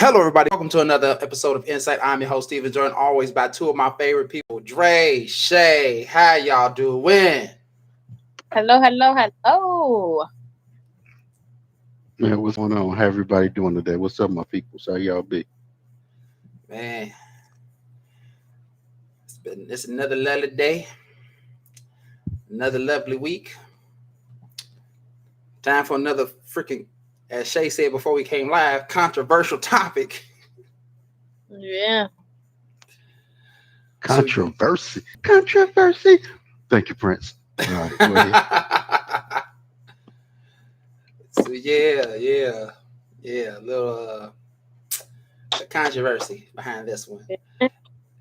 Hello, everybody. Welcome to another episode of En-Syte. I'm your host, Steven, joined always by two of my favorite people, Dre, Shay. How y'all doing? Hello, hello, hello. Man, what's going on? How everybody doing today? What's up, my people? How y'all be? Man, it's another lovely day, another lovely week. Time for another freaking, as Shay said before we came live, controversial topic. Yeah. Controversy. Controversy. Thank you, Prince. All right, go ahead. So a little controversy behind this one.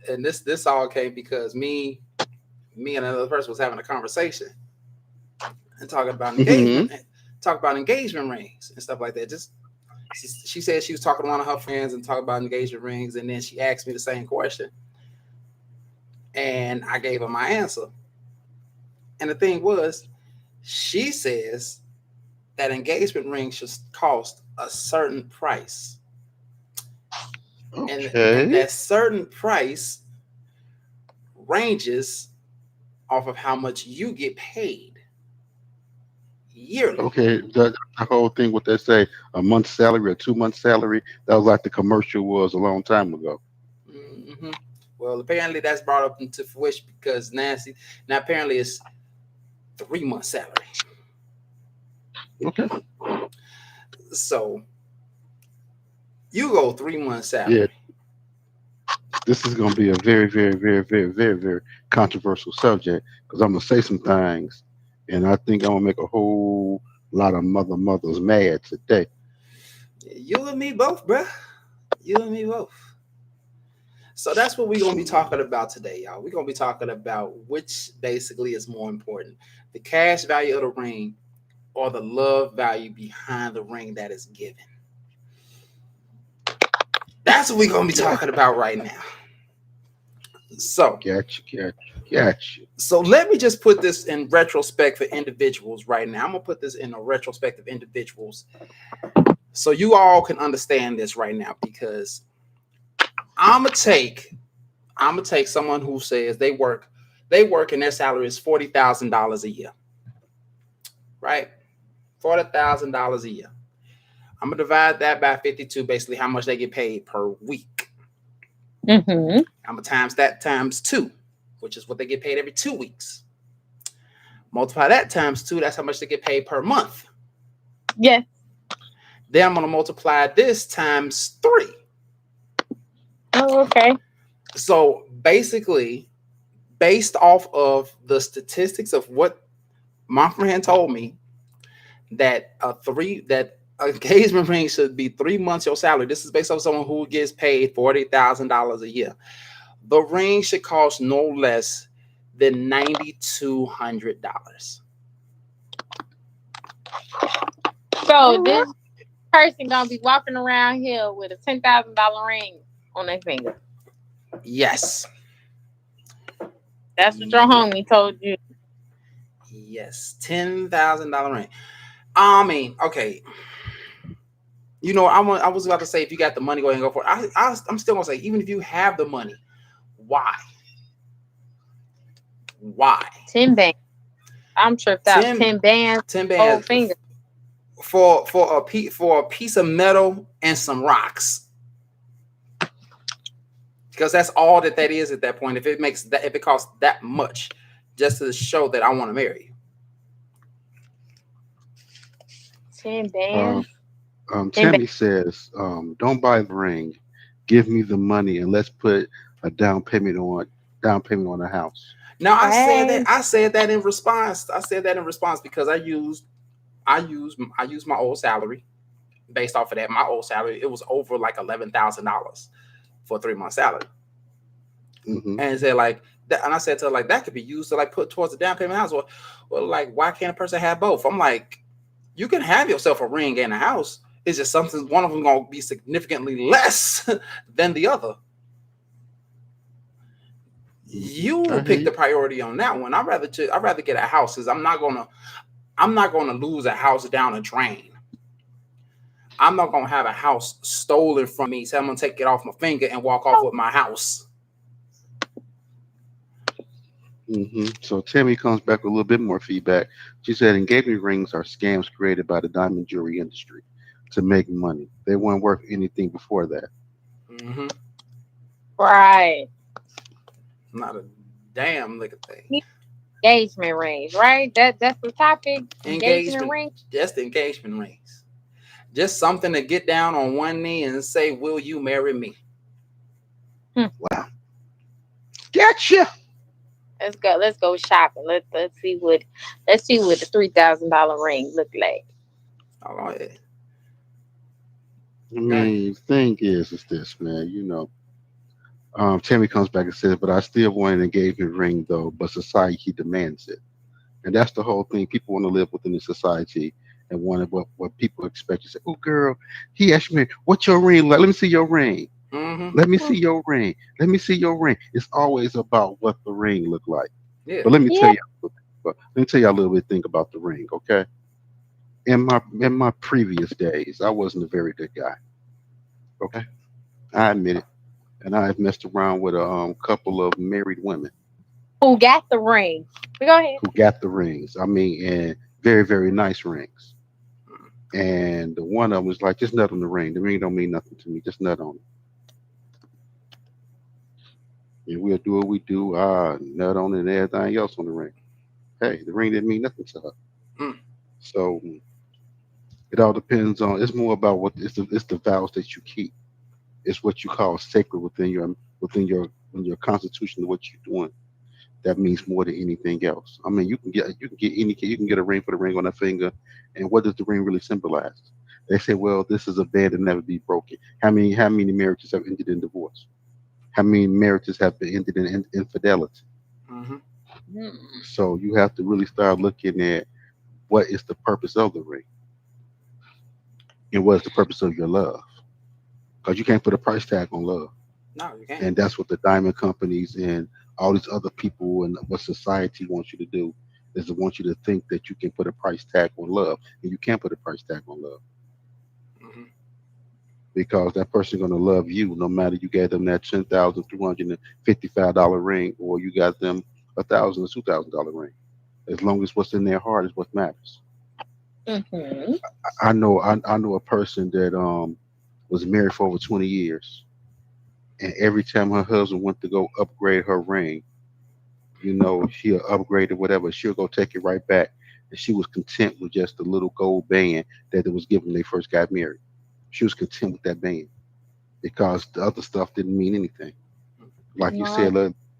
And this all came because me and another person was having a conversation and Mhm. talking about engagement rings and stuff like that. Just she said she was talking to one of her friends and talking about engagement rings, and then she asked me the same question, and I gave her my answer. And the thing was, she says that engagement rings should cost a certain price, and Okay. that certain price ranges off of how much you get paid yearly. Okay. The whole thing, what they say, a month's salary or 2 months' salary, that was like the commercial was a long time ago. Hmm. Well, apparently that's brought up into fruition because now apparently it's 3 months salary. Okay. So you go 3 months Yeah, salary. this is going to be a very, very, very, very, very, very controversial subject because I'm going to say some things, and I think I'm going to make a whole lot of mothers mad today. You and me both, bruh. You and me both. So that's what we're gonna be talking about today, y'all. We're gonna be talking about which basically is more important: the cash value of the ring or the love value behind the ring that is given. That's what we're gonna be Yeah. talking about right now. So, Gotcha. so let me just put this in retrospect for individuals right now. I'm gonna put this in a retrospect of individuals, so you all can understand this right now. Because I'm gonna take someone who says they work and their salary is $40,000 a year, right? $40,000 a year. I'm gonna divide that by 52, basically how much they get paid per week. Mm-hmm. I'm gonna times that times two, which is what they get paid every 2 weeks. Multiply that times two, that's how much they get paid per month. Yes. Then I'm gonna multiply this times three. Oh, okay. So basically, based off of the statistics of what my friend told me, that engagement ring should be 3 months your salary. This is based on someone who gets paid $40,000 a year. The ring should cost no less than $9,200. So All right. this person gonna be walking around here with a $10,000 ring on their finger. Yes, That's what your yeah, homie told you. yes, $10,000 ring. I mean, okay. I was about to say if you got the money, go ahead and go for it. I'm still gonna say even if you have the money, why? Why? 10 bands. I'm tripped out. 10, 10 bands, 10 whole bands finger. for a piece of metal and some rocks, because that's all that is at that point. If it costs that much just to show that I want to marry you. 10 bands. Um, 10 bands. Tammy says, "Don't buy the ring. Give me the money and let's put a down payment on the house." Now Right. I said that in response. I said that in response because I used my old salary. Based off of that, my old salary, it was over like $11,000 for a 3 month salary. Hmm. And said like that, and I said to her, like, that could be used to like put towards the down payment house. Well, like, why can't a person have both? I'm like, you can have yourself a ring and a house. It's just something, one of them gonna be significantly less than the other. You I will hear pick the you. priority on that one. I'd rather get a house because I'm not gonna lose a house down a drain. I'm not gonna have a house stolen from me, so I'm gonna take it off my finger and walk off with my house. So Tammy comes back with a little bit more feedback. She said engagement rings are scams created by the diamond jewelry industry to make money. They weren't worth anything before that. Mm-hmm. Right. Not a damn lick of thing. Engagement rings, right? That's the topic. Engagement Engagement, ring. just the engagement rings. Just something to get down on one knee and say, "Will you marry me?" Wow. Gotcha. Let's go shopping. Let's see what the $3,000 ring look like. Oh, go ahead. I Go ahead. mean, the thing is this, man. Tammy comes back and says, "But I still want an engagement ring, though. But society demands it, and that's the whole thing. People want to live within the society and want what people expect. You say, oh, girl, he asked me, what's your ring like? Let me see your ring. Mm-hmm. Let me see your ring. Let me see your ring." It's always about what the ring look like. Yeah. But let me tell Yeah. you, a little bit thing about the ring, okay? In my previous days, I wasn't a very good guy. Okay, I admit it, and I've messed around with a couple of married women Who got the ring? Go ahead. who got the rings. I mean, and very very nice rings. And the one of them was like, just nut on the ring. The ring don't mean nothing to me. Just nut on it. And we'll do what we do. Nut on it and everything else on the ring. Hey, the ring didn't mean nothing to her. Mm. So it all depends on. It's more about it's the vows that you keep. It's what you call sacred within your constitution of what you're doing. That means more than anything else. I mean, you can get a ring for the ring on a finger, and what does the ring really symbolize? They say, well, this is a bed that never be broken. How many marriages have ended in divorce? How many marriages have been ended in infidelity? Mm-hmm. Hmm. So you have to really start looking at what is the purpose of the ring and what is the purpose of your love, because you can't put a price tag on love. No, you can't. And that's what the diamond companies and all these other people and what society wants you to do is to want you to think that you can put a price tag on love, and you can't put a price tag on love Mm-hmm. because that person going to love you no matter you gave them that $10,355 ring or you got them $1,000 or $2,000 ring. As long as what's in their heart is what matters. Mm-hmm. I know a person that was married for over 20 years, and every time her husband went to go upgrade her ring, she'll upgrade it, whatever. She'll go take it right back. And she was content with just the little gold band that it was given when they first got married. She was content with that band because the other stuff didn't mean anything. Like you No. said,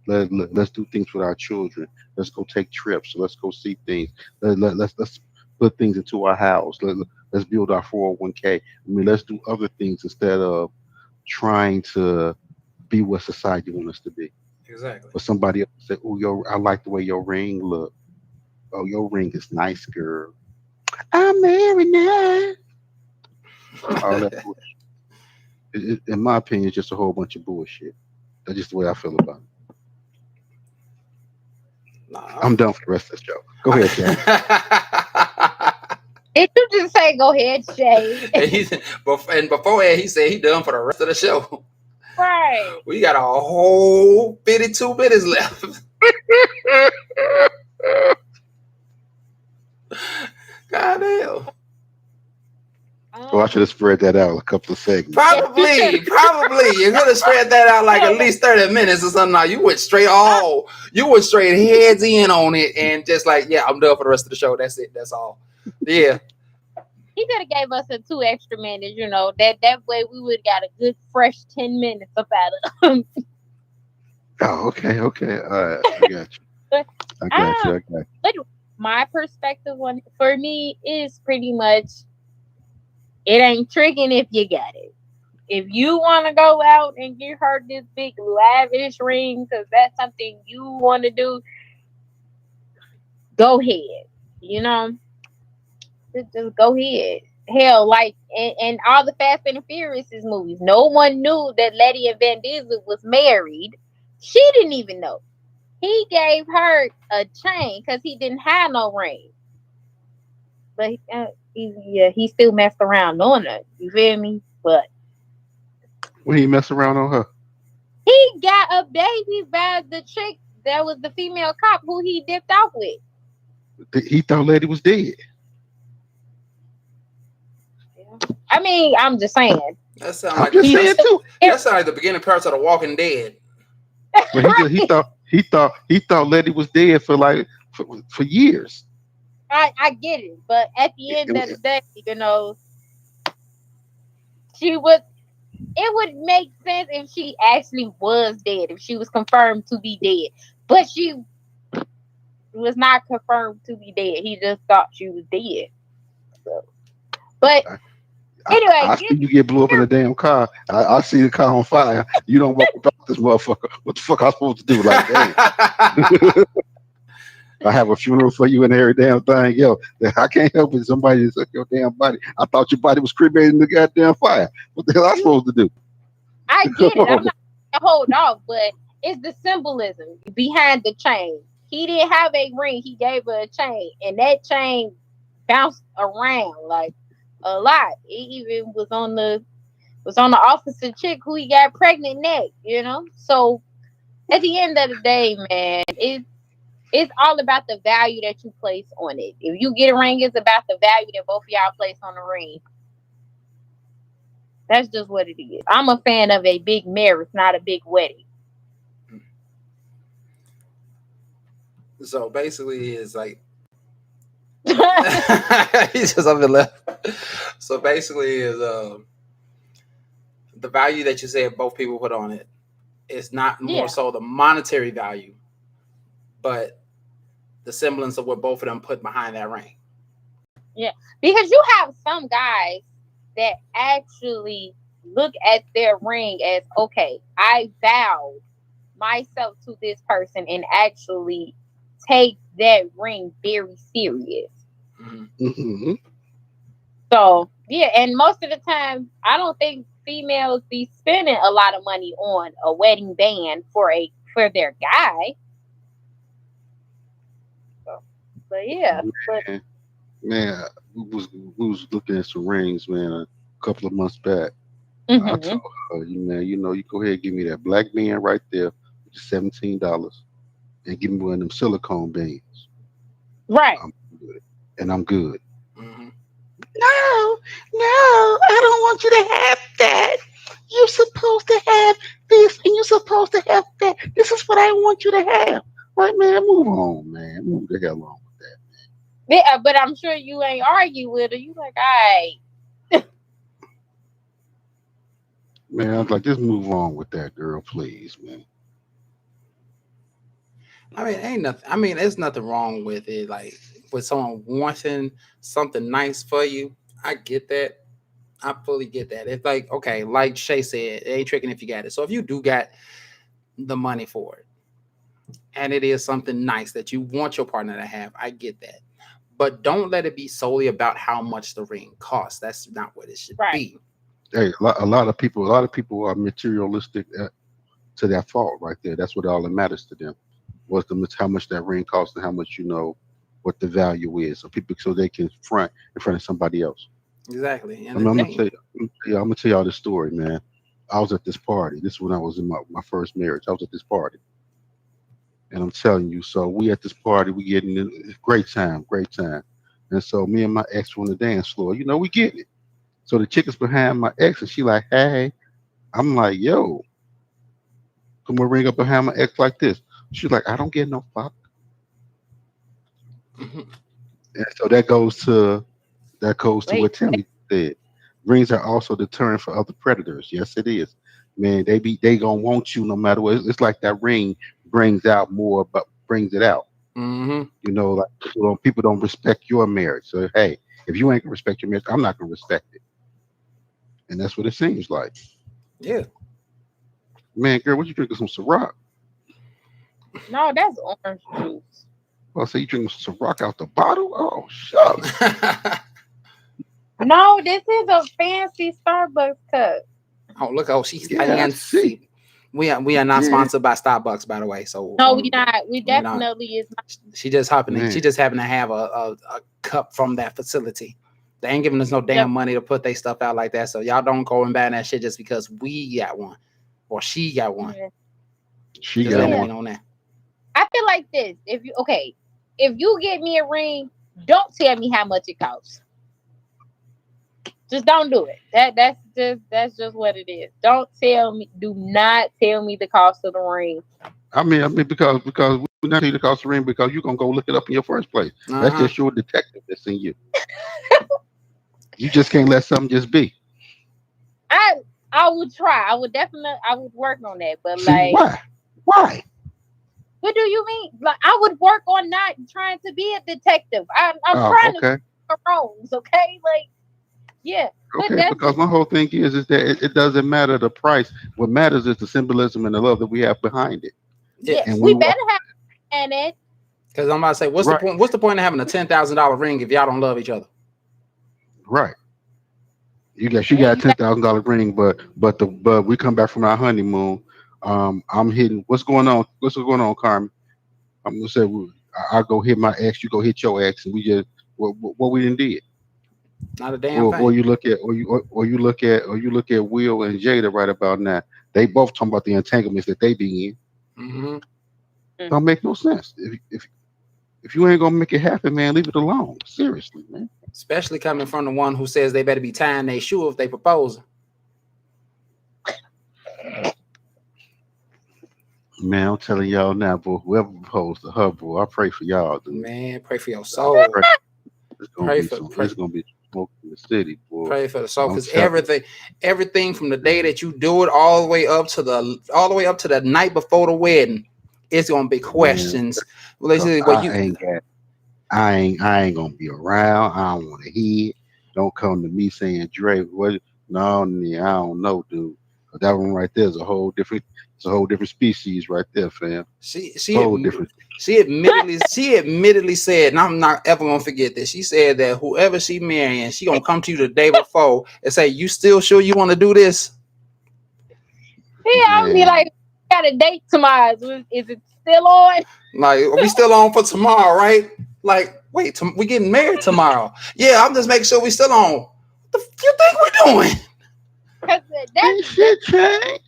let's do things with our children. Let's go take trips. Let's go see things. Let's put things into our house. Let's build our 401k. I mean, let's do other things instead of trying to be what society wants us to be. Exactly. But somebody else say, "Oh, I like the way your ring look. Oh, your ring is nice, girl. I'm married now." All that bullshit. In my opinion, it's just a whole bunch of bullshit. That's just the way I feel about it. Nah. I'm done for the rest of the show. Go ahead, Chad. Did you just say go ahead, Shay? And before that, he said he done for the rest of the show. Right. We got a whole 52 minutes left. God damn. Oh, I should have spread that out a couple of segments. Probably. You could have spread that out like at least 30 minutes or something. Now you went straight heads in on it and just like, yeah, I'm done for the rest of the show. That's it. That's all. Yeah. He could have gave us a 2 extra minutes, that way we would have got a good fresh 10 minutes up out of him. Oh, okay. All right. I got you. I got you. But my perspective on for me is pretty much it ain't tricking if you got it. If you want to go out and get her this big lavish ring because that's something you want to do, go ahead. Just go ahead. Hell, like and all the Fast and Furious movies, no one knew that Letty and Van Diesel was married. She didn't even know. He gave her a chain because he didn't have no ring. But he still messed around on her. You feel me? But When he mess around on her, he got a baby by the chick that was the female cop who he dipped off with. he thought lady was dead. Yeah. I mean, I'm just saying. That sounds I'm like just saying too. that sounds like the beginning parts of The Walking Dead. But he thought lady was dead for like for years. I get it, but at the It- end of the it- day, she would. It would make sense if she actually was dead, if she was confirmed to be dead, but she was not confirmed to be dead. He just thought she was dead. So, but anyway, I see you get blew up in a damn car. I see the car on fire. You don't walk about this motherfucker. What the fuck I supposed to do? Like, damn. I have a funeral for you and every damn thing. Yo, I can't help it. Somebody took your damn body. I thought your body was cremated in the goddamn fire. What the hell I supposed to do? I get it. I'm not gonna hold off, but it's the symbolism behind the chain. He didn't have a ring. He gave her a chain, and that chain bounced around like a lot. It even was on the officer chick who he got pregnant next. So at the end of the day, man, it's all about the value that you place on it. If you get a ring, it's about the value that both of y'all place on the ring. That's just what it is. I'm a fan of a big marriage, not a big wedding. So basically, it's like he's just up and left. So basically, is the value that you said both people put on it is not more so the monetary value, but the semblance of what both of them put behind that ring. Yeah, because you have some guys that actually look at their ring as, okay, I vowed myself to this person and actually take that ring very serious. Mm-hmm. So, yeah, and most of the time, I don't think females be spending a lot of money on a wedding band for their guy. So, but yeah. Man, we was looking at some rings, man, a couple of months back. Mm-hmm. I told her, you go ahead and give me that black band right there, which is $17, and give me one of them silicone bands. Right. I'm good. And I'm good. Mm-hmm. No, I don't want you to have that. You're supposed to have this, and you're supposed to have that. This is what I want you to have. Like, man, move on, man. Move the hell on with that. Yeah, but I'm sure you ain't argue with her. You like, all right. Man, I was like, just move on with that, girl, please, man. I mean, ain't nothing. I mean, there's nothing wrong with it. Like with someone wanting something nice for you, I get that. I fully get that. It's like, okay, like Shay said, it ain't tricking if you got it. So if you do got the money for it, and it is something nice that you want your partner to have, I get that. But don't let it be solely about how much the ring costs. That's not what it should be. Hey, a lot of people are materialistic to that fault right there. That's what all that matters to them. What's how much that ring costs and how much what the value is. So they can front in front of somebody else. Exactly. And I'm gonna tell y'all this story, man. I was at this party. This is when I was in my first marriage. I was at this party. And I'm telling you, so we at this party, we getting in great time. And so me and my ex were on the dance floor. We getting it. So the chick is behind my ex, and she like, hey. I'm like, yo, come on, ring up behind my ex like this. She's like, I don't get no fuck. And so that goes to what Timmy said. Rings are also deterrent for other predators. Yes, it is. Man, they gonna want you no matter what. It's like that ring brings out more, but brings it out. Mm-hmm. Like people don't respect your marriage. So hey, if you ain't gonna respect your marriage, I'm not gonna respect it. And that's what it seems like. Yeah. Man, girl, what you drinking? Some Ciroc? No, that's orange juice. Well, so you drinking some Ciroc out the bottle? Oh, shucks. No, this is a fancy Starbucks cup. Oh, look! Oh, she's fancy. We are not sponsored by Starbucks, by the way. So no, we not. We definitely is not. She just happened to have a cup from that facility. They ain't giving us no damn Yep. money to put their stuff out like that. So y'all don't go and buy that shit just because we got one or she got one. Yeah. She Just got let it Yeah. be one. on that. I feel like this. If you get me a ring, don't tell me how much it costs. Just don't do it. That's just what it is. Don't tell me. Do not tell me the cost of the ring. I mean, because we're not need to cost the ring because you're gonna go look it up in your first place. That's Uh-huh. just your detective that's in you. You just can't let something just be. I I would try. I would work on that. But See like, why? Why? what do you mean? Like, I would work on not trying to be a detective. I'm Oh, trying to okay, solve wrongs. Okay, like yeah. But okay. that's Because my whole thing is that it doesn't matter the price. What matters is the symbolism and the love that we have behind it. yeah. Yes. And We we better walk have and it. Because I'm about to say, what's the right, point? What's the point of having a $10,000 ring if y'all don't love each other? right. She And got a you $10,000 ring, but we come back from our honeymoon. I'm hitting. What's going on? What's going on, Carmen? I'm gonna say I go hit my ex, you go hit your ex, and we just what we done did. Not a damn Or thing. you look at or you look at Will and Jada right about now. They both talking about the entanglements that they be in. Hmm. Don't make no sense. If you ain't gonna make it happen, man, leave it alone. Seriously, man. Especially coming from the one who says they better be tying their shoe if they propose. Man, I'm telling y'all now, boy. Whoever proposed to her, boy, I pray for y'all, dude. Man, pray for your I soul. pray. It's gonna Pray be for some. pray It's gonna be smoke in the city, boy. pray for the soul. I'm Because telling you, everything from the day that you do it all the way up to the night before the wedding, it's gonna be man. questions. Well, they Cause say, well, I you ain't got. I ain't gonna be around. I don't want to hear it. Don't come to me saying Dre. What? No, I don't know, dude. 'Cause that one right there is a whole different. It's a whole different species right there, fam. she Whole different. she admittedly said, and I'm not ever gonna forget this. She said that whoever she marrying, she gonna come to you the day before and say, "You still sure you want to do this?" yeah, I'll be Man, like, got a date tomorrow. Is it still on? Like, are we still on for tomorrow, right? Like, wait, we getting married tomorrow? Yeah, I'm just making sure we still on. What the you think we're doing? Because ain't shit changed.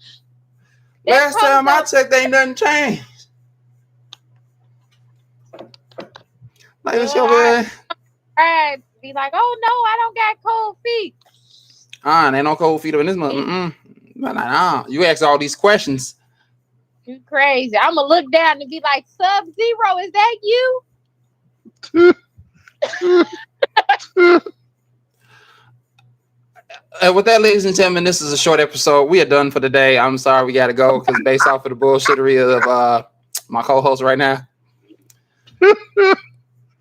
that's Last time I homecoming. checked, ain't nothing changed. Like, it's your I be like, oh no, I don't got cold feet. ain't no cold feet up in this month. Nah. You ask all these questions. You crazy. I'm gonna look down and be like, Sub-Zero, is that you? With that, ladies and gentlemen, this is a short episode. We are done for the day. I'm sorry we got to go because based off of the bullshittery of my co-host right now,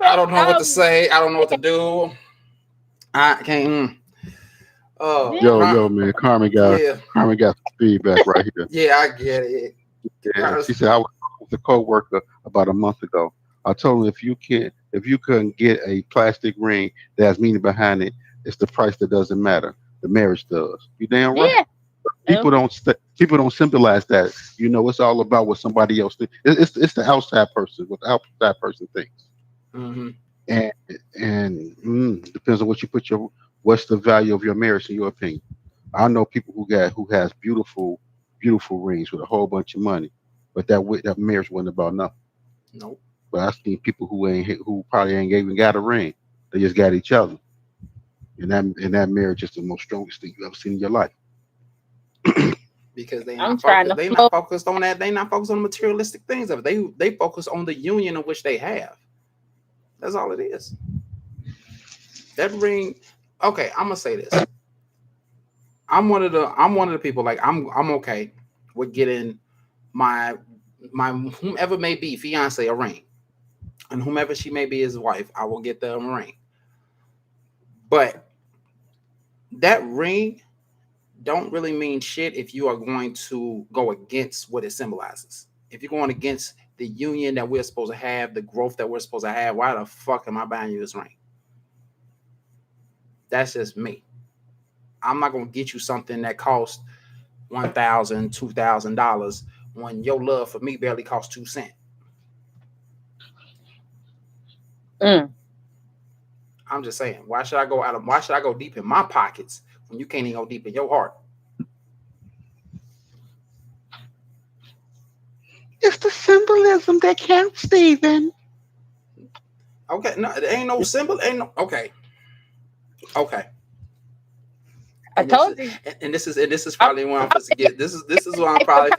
I don't know what to say. I don't know what to do. I can't. Oh, Yeah. Yo, man. yeah, Carmen got some feedback right here. yeah, I get it. Yeah, she said I was with a coworker about a month ago. I told him if you couldn't get a plastic ring that has meaning behind it, it's the price that doesn't matter. The marriage does. You damn right. Yeah. People don't symbolize that. It's all about what somebody else thinks. It's the outside person, what the outside person thinks, Mm-hmm. and depends on what you put what's the value of your marriage in your opinion. I know people who has beautiful rings with a whole bunch of money, but that marriage wasn't about nothing. Nope. But I've seen people who probably ain't even got a ring. They just got each other, and that marriage is the most strongest thing you ever seen in your life. Because they I'm not trying focused. to They flow. not focused on that. They not focused on the materialistic things of it. They focus on the union in which they have. That's all it is. That ring. Okay, I'm gonna say this. I'm one of the people like I'm okay with getting my my whomever may be fiance a ring, and whomever she may be his wife, I will get them a ring. But that ring don't really mean shit if you are going to go against what it symbolizes. If you're going against the union that we're supposed to have, the growth that we're supposed to have, why the fuck am I buying you this ring? That's just me. I'm not gonna get you something that costs $1,000, $2,000 when your love for me barely costs 2 cents. Mm. I'm just saying, why should I go deep in my pockets when you can't even go deep in your heart? It's the symbolism that counts, Stephen. Okay, no, there ain't no symbol, ain't no okay. Okay. I told you. And this is probably what I'm supposed to get. This is what I'm probably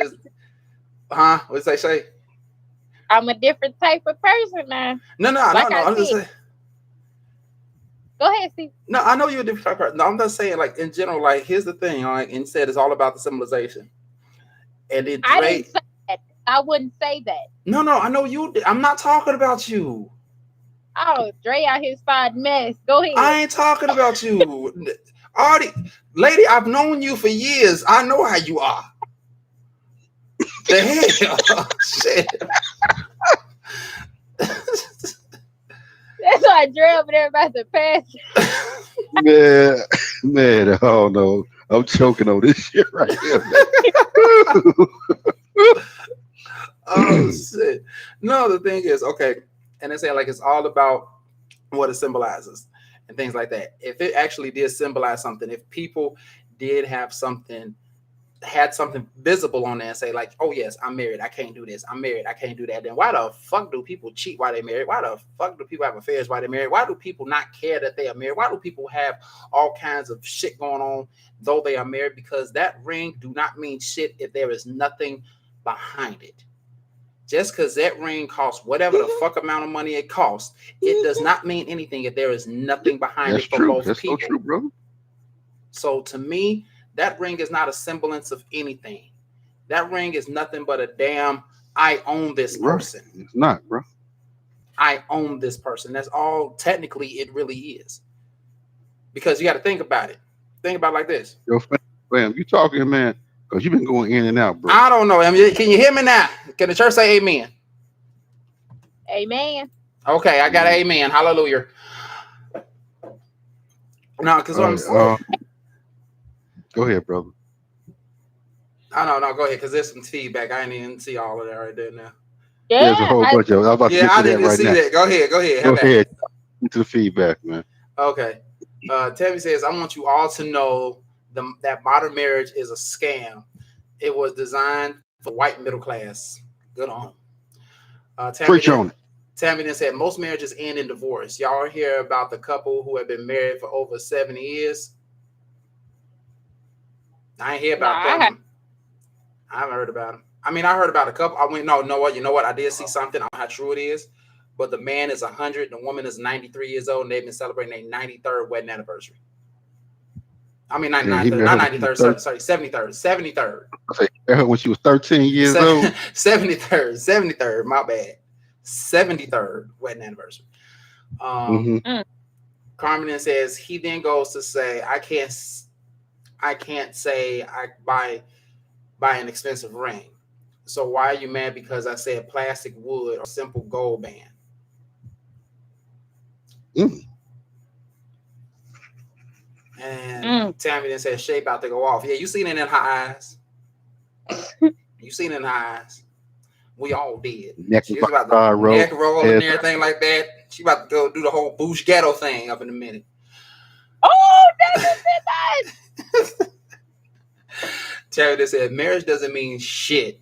What's they say? I'm a different type of person now. No. I'm just saying. Go ahead, Steve. No, I know you're a different type of person. No, I'm just saying, like in general, like here's the thing, like instead it's all about the symbolization. And it I didn't say that. I wouldn't say that. No, I know you did. I'm not talking about you. Oh, Dre out here starting mess. Go ahead. I ain't talking about you. Already, lady, I've known you for years. I know how you are. The hell? Shit. That's why Dre over there about to pass. Man, oh no. I'm choking on this shit right here. Oh shit. No, the thing is, okay, and they say like it's all about what it symbolizes and things like that. If it actually did symbolize something, if people did have something, had something visible on there and say like, oh yes, I'm married, I can't do this, I'm married, I can't do that, then why the fuck do people cheat while they're married? Why the fuck do people have affairs while they're married? Why do people not care that they are married? Why do people have all kinds of shit going on though they are married? Because that ring do not mean shit if there is nothing behind it. Just because that ring costs whatever the fuck amount of money it costs, it does not mean anything if there is nothing behind it for both people. That's so true, bro. So to me, that ring is not a semblance of anything. That ring is nothing but a damn, I own this person. It's not, bro. I own this person. That's all technically it really is. Because you got to think about it. Think about it like this. Yo, fam, you talking, man? Because you've been going in and out, bro. I don't know. I mean, can you hear me now? Can the church say amen? Amen. Okay, I got amen. Hallelujah. No, because what I'm saying. Go ahead, brother. No, go ahead, because there's some feedback. I didn't even see all of that right there now. Yeah, there's a whole bunch of. I didn't see that. Go ahead. Go ahead. Into the feedback, man. Okay. Tammy says, I want you all to know that modern marriage is a scam. It was designed for white middle class. Good on. Preach on it. Tammy then said, most marriages end in divorce. Y'all hear about the couple who have been married for over 70 years? I ain't hear about them. I haven't heard about them. I mean, I heard about a couple. I went, no, you know what? I did see something. I don't know how true it is. But the man is 100, the woman is 93 years old, and they've been celebrating their 93rd wedding anniversary. I mean, not 93rd, sorry, 73rd. I say when she was 13 years old. 73rd, my bad. 73rd wedding anniversary. Carmen says, he then goes to say, I can't say I buy an expensive ring. So why are you mad because I said plastic, wood, or simple gold band? And Tammy then said, shape out to go off. Yeah, you seen it in her eyes. You seen it in her eyes. We all did. She was about to neck roll and everything like that. She about to go do the whole Bush Ghetto thing up in a minute. Oh, that. Terry said, marriage doesn't mean shit.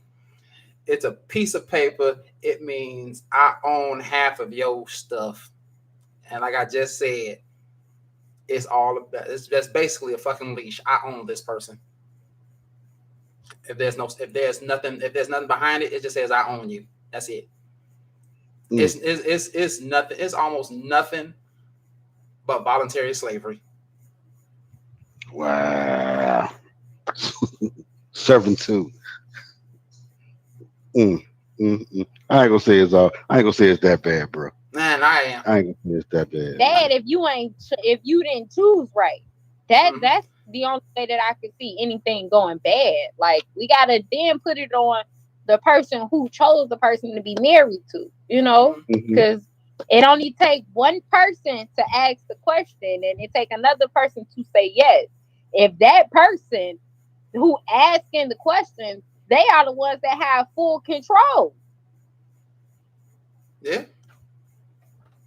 It's a piece of paper. It means I own half of your stuff. And like I just said, it's all about, it's just basically a fucking leash. I own this person. If there's nothing behind it, it just says I own you. That's it. It's nothing. It's almost nothing but voluntary slavery. Wow. Servitude. I ain't gonna say it's that bad, bro. Man, I ain't gonna say it's that bad. Dad, if you didn't choose right, that's the only way that I could see anything going bad. Like, we gotta then put it on the person who chose the person to be married to, you know, because it only take one person to ask the question and it take another person to say yes. If that person who asking the question, they are the ones that have full control. Yeah.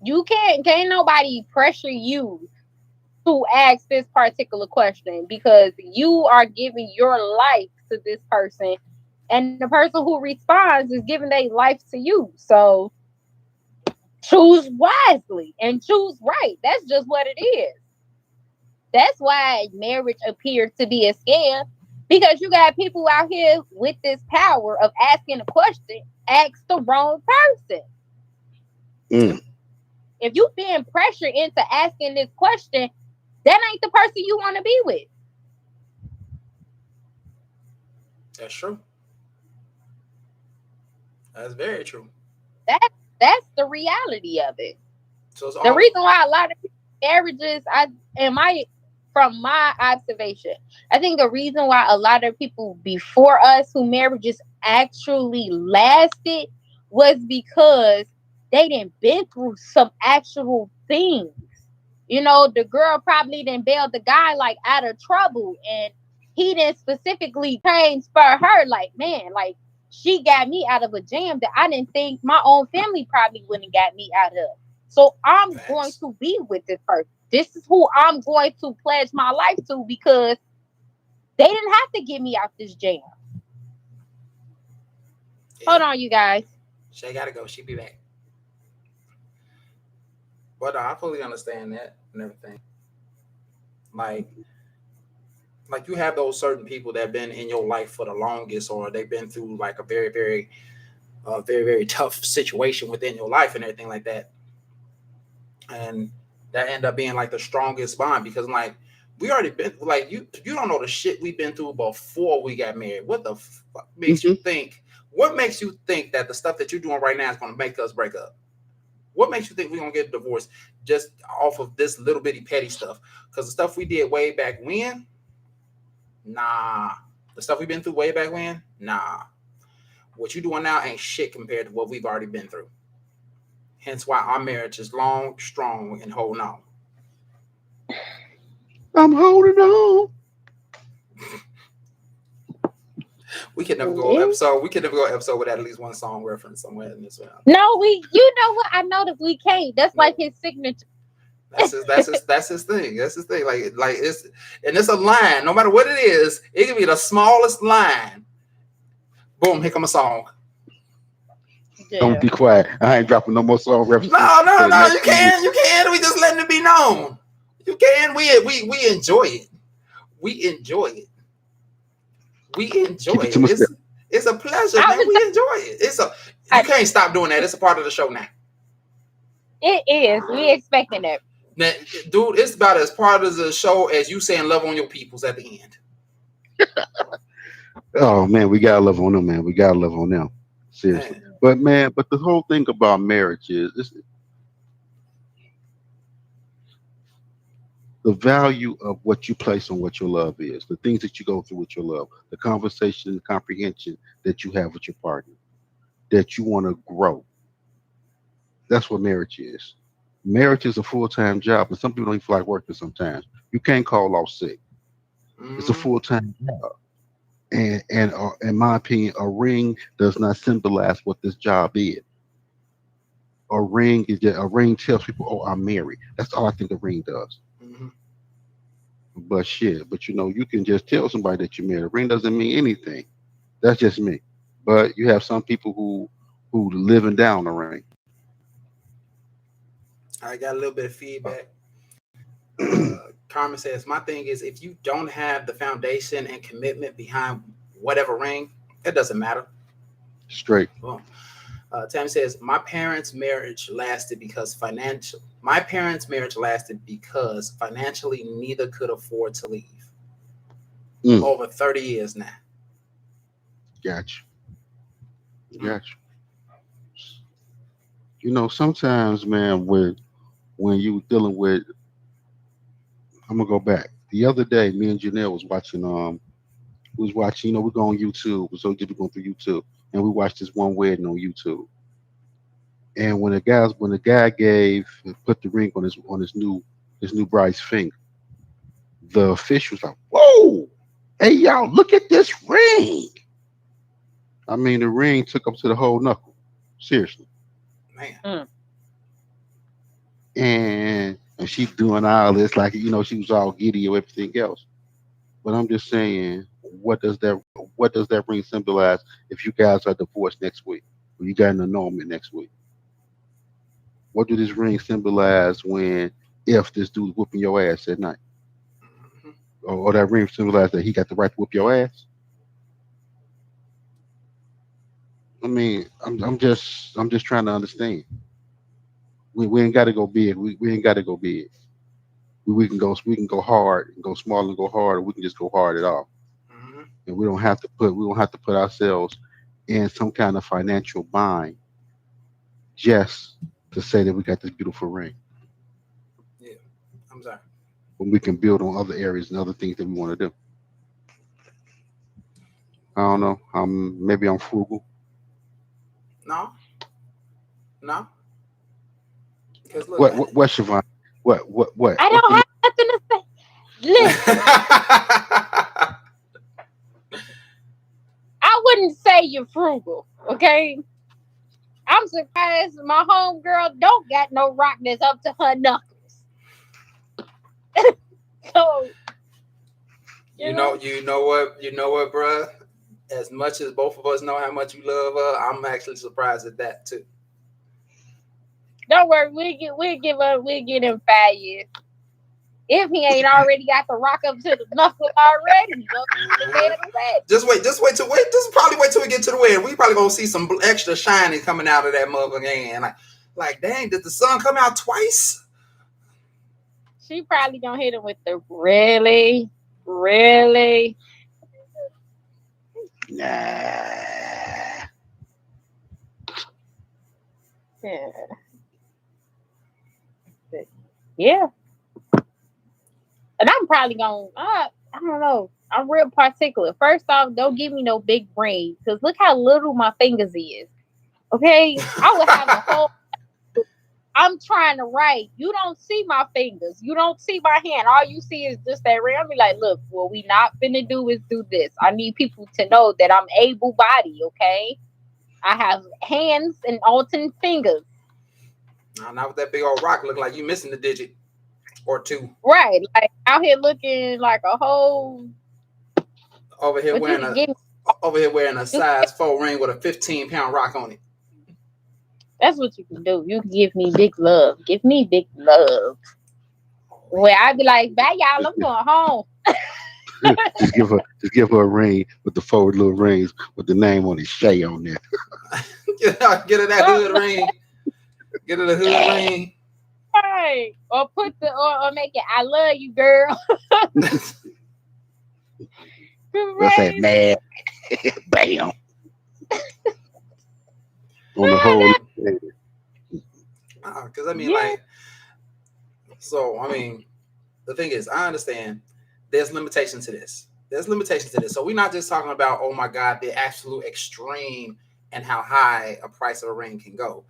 Can't nobody pressure you to ask this particular question because you are giving your life to this person, and the person who responds is giving their life to you. So choose wisely and choose right. That's just what it is. That's why marriage appears to be a scam, because you got people out here with this power of asking a question, ask the wrong person. Mm. If you being pressured into asking this question, that ain't the person you want to be with. That's true. That's very true. That that's the reality of it. So it's The all reason why a lot of marriages, from my observation, I think the reason why a lot of people before us who marriages actually lasted was because they didn't been through some actual things. You know, the girl probably didn't bail the guy like out of trouble, and he didn't specifically change for her. Like, man, like she got me out of a jam that I didn't think my own family probably wouldn't got me out of. So I'm going facts. to be with this person. This is who I'm going to pledge my life to because they didn't have to get me out this jam. Yeah. Hold on, you guys. Shay gotta go. She be back. But I fully understand that and everything. Like you have those certain people that have been in your life for the longest, or they've been through like a very tough situation within your life and everything like that, and that end up being like the strongest bond because like we already been like you don't know the shit we've been through before we got married. What the fuck makes you Mm-hmm. think? What makes you think that the stuff that you're doing right now is going to make us break up? What makes you think we're gonna get divorced just off of this little bitty petty stuff? Because the stuff we did way back when, nah. The stuff we've been through way back when, nah. What you doing now ain't shit compared to what we've already been through. Hence why our marriage is long, strong, and holding on. I'm holding on. We could never go Yeah. episode. We could never go episode with at least one song reference somewhere in this one. No, you know what? I know that we can't. That's like No, his signature. that's his thing. That's his thing. Like it's and it's a line. No matter what it is, it can be the smallest line. Boom, here come a song. Don't Yeah. be quiet. I ain't dropping no more song references No, for the no. next You 2 weeks. can, you can. We just letting it be known. You can. We enjoy it. We enjoy it. We enjoy Keep it to it. myself. It's a pleasure, I man. was We enjoy it. You can't stop doing that. It's a part of the show now. it is. We expecting it. Now, dude, it's about as part of the show as you saying love on your peoples at the end. Oh man, we gotta love on them, man. We gotta love on them. Seriously. Man, But man, but the whole thing about marriage is the value of what you place on what your love is, the things that you go through with your love, the conversation and comprehension that you have with your partner, that you want to grow. That's what marriage is. Marriage is a full-time job, and some people don't even feel like working sometimes. You can't call off sick. It's a mm, full-time job. And in my opinion, a ring does not symbolize what this job is. A ring tells people, "Oh, I'm married." That's all I think a ring does. mm-hmm. But shit, but you can just tell somebody that you're married. A ring doesn't mean anything. That's just me. But you have some people who living down the ring. I got a little bit of feedback. Carmen says, my thing is if you don't have the foundation and commitment behind whatever ring, it doesn't matter. Straight. Boom. Tammy says, my parents' marriage lasted because financially neither could afford to leave. Mm, Over 30 years now. gotcha. Mm. Gotcha. Sometimes, man, when you dealing with, I'm gonna go back. The other day, me and Janelle was watching. We go on YouTube. So we going through YouTube, and we watched this one wedding on YouTube. And when the guy put the ring on his new bride's finger, the official was like, "Whoa, hey y'all, look at this ring!" I mean, the ring took up to the whole knuckle. Seriously. Man. Mm. and she's doing all this like she was all giddy or everything else. But I'm just saying, what does that ring symbolize if you guys are divorced next week? Or you got an annulment next week? What do this ring symbolize when if this dude's whooping your ass at night? Mhm. Or that ring symbolize that he got the right to whoop your ass? I mean, I'm just trying to understand. We ain't gotta go big. We ain't gotta go big. We can go hard and go small and go hard, or we can just go hard at all. Mhm. And we don't have to put ourselves in some kind of financial bind just to say that we got this beautiful ring Yeah, I'm sorry. when we can build on other areas and other things that we want to do. I don't know. Maybe I'm frugal. No, no, because look What at what what Siobhan? What I what don't do have nothing to say. Listen, it. I wouldn't say you're frugal, okay? I'm surprised my homegirl don't got no rock that's up to her knuckles. So, you know, You know what, bruh? As much as both of us know how much you love her, I'm actually surprised at that too. don't worry, we'll get him 5 years. If he ain't already got the rock up to the knuckle already, up to the day Uh-huh. of the wedding. Just probably wait till we get to the wedding. We probably gonna see some extra shining coming out of that motherfucker hand. Like, dang, did the sun come out twice? She probably gonna hit him with the really, really. Nah. Yeah. Yeah. And I'm probably gonna, I don't know. I'm real particular. First off, don't give me no big ring because look how little my fingers is. Okay, I would have a whole. I'm trying to write. You don't see my fingers. You don't see my hand. All you see is just that ring. I'll be like, look, what we not finna do is do this. I need people to know that I'm able bodied. Okay, I have hands and alternate fingers. Nah, not with that big old rock looking like you missing a digit or two. Right, like out here looking like a whole. Over here But you wearing can a give me. size 4 ring with a 15-pound rock on it. That's what you can do. You can give me big love. Give me big love. Where I'd be like, bye y'all, I'm going home. just give her a ring with the four little rings with the name on it, Shay on there. Get her that hood ring. Get her the hood ring. Right. Or put the or make it I love you, girl. Let's say Crazy. mad, bam, on the whole. Because I mean, Yeah. like, so I mean, the thing is, I understand there's limitations to this. There's limitations to this. So we're not just talking about, oh my God, the absolute extreme and how high a price of a ring can go.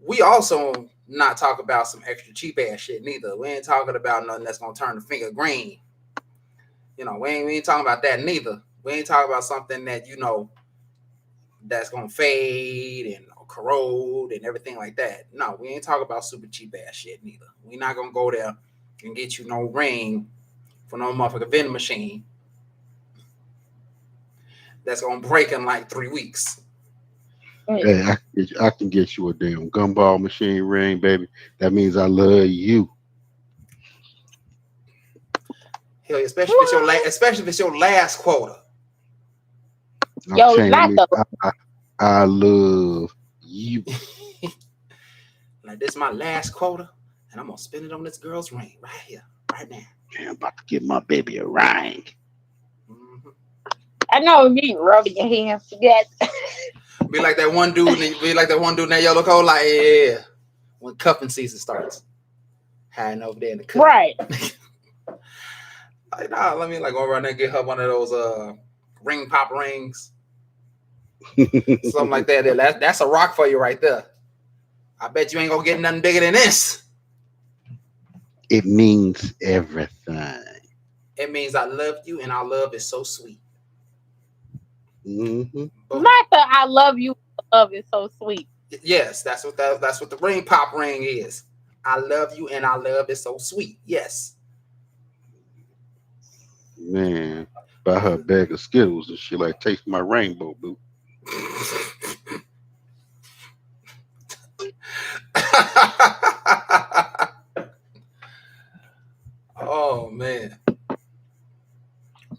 We also not talk about some extra cheap ass shit neither. We ain't talking about nothing that's gonna turn the finger green. We ain't talking about that neither. We ain't talking about something that that's gonna fade and corrode and everything like that. No, we ain't talking about super cheap ass shit neither. We not gonna go there and get you no ring for no motherfucking vending machine that's gonna break in like 3 weeks. Hey, I can get you a damn gumball machine ring, baby. That means I love you. Hell, especially if it's your last quota. I'm Yo, saying that means Lato. I love you. Like, this is my last quota, and I'm gonna spend it on this girl's ring right here, right now. Man, I'm about to give my baby a ring. Mm-hmm. I know me rubbing your hands together. Be like that one dude. Be like that one dude in that yellow coat. Like, yeah, when cuffing season starts, hiding over there in the cut. Right. Like, nah, let me like go around there and get her one of those ring pop rings, something like that. That's a rock for you right there. I bet you ain't gonna get nothing bigger than this. It means everything. It means I love you, and our love is so sweet. Mm-hmm. Boom. Not that I love you. Love is so sweet. Yes, that's what the ring pop ring is. I love you, and our love is so sweet. Yes. Man, buy her a bag of Skittles and she like, taste my rainbow, boo. Oh man.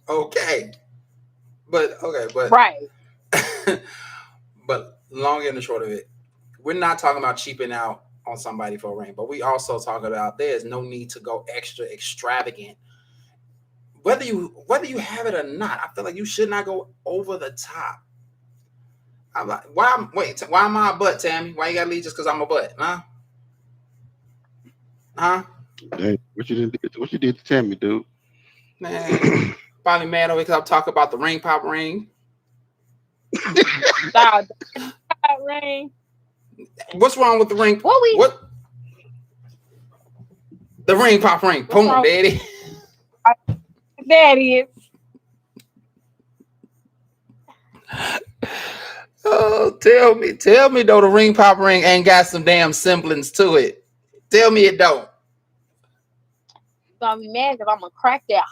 Okay. But okay, Right. but long and the short of it, we're not talking about cheaping out on somebody for a ring, but we also talk about there's no need to go extra extravagant. Whether you have it or not, I feel like you should not go over the top. I'm like, why am I a butt, Tammy? Why you gotta leave just because I'm a butt? Huh? Hey, what you did to Tammy, dude? Man, probably mad over because I'm talking about the ring pop ring. Dog, ring. What's wrong with the ring? What? The ring pop ring. Boom, daddy. That is. Oh, tell me though the ring pop ring ain't got some damn semblance to it. Tell me it don't. Gonna be mad because I'm gonna crack that.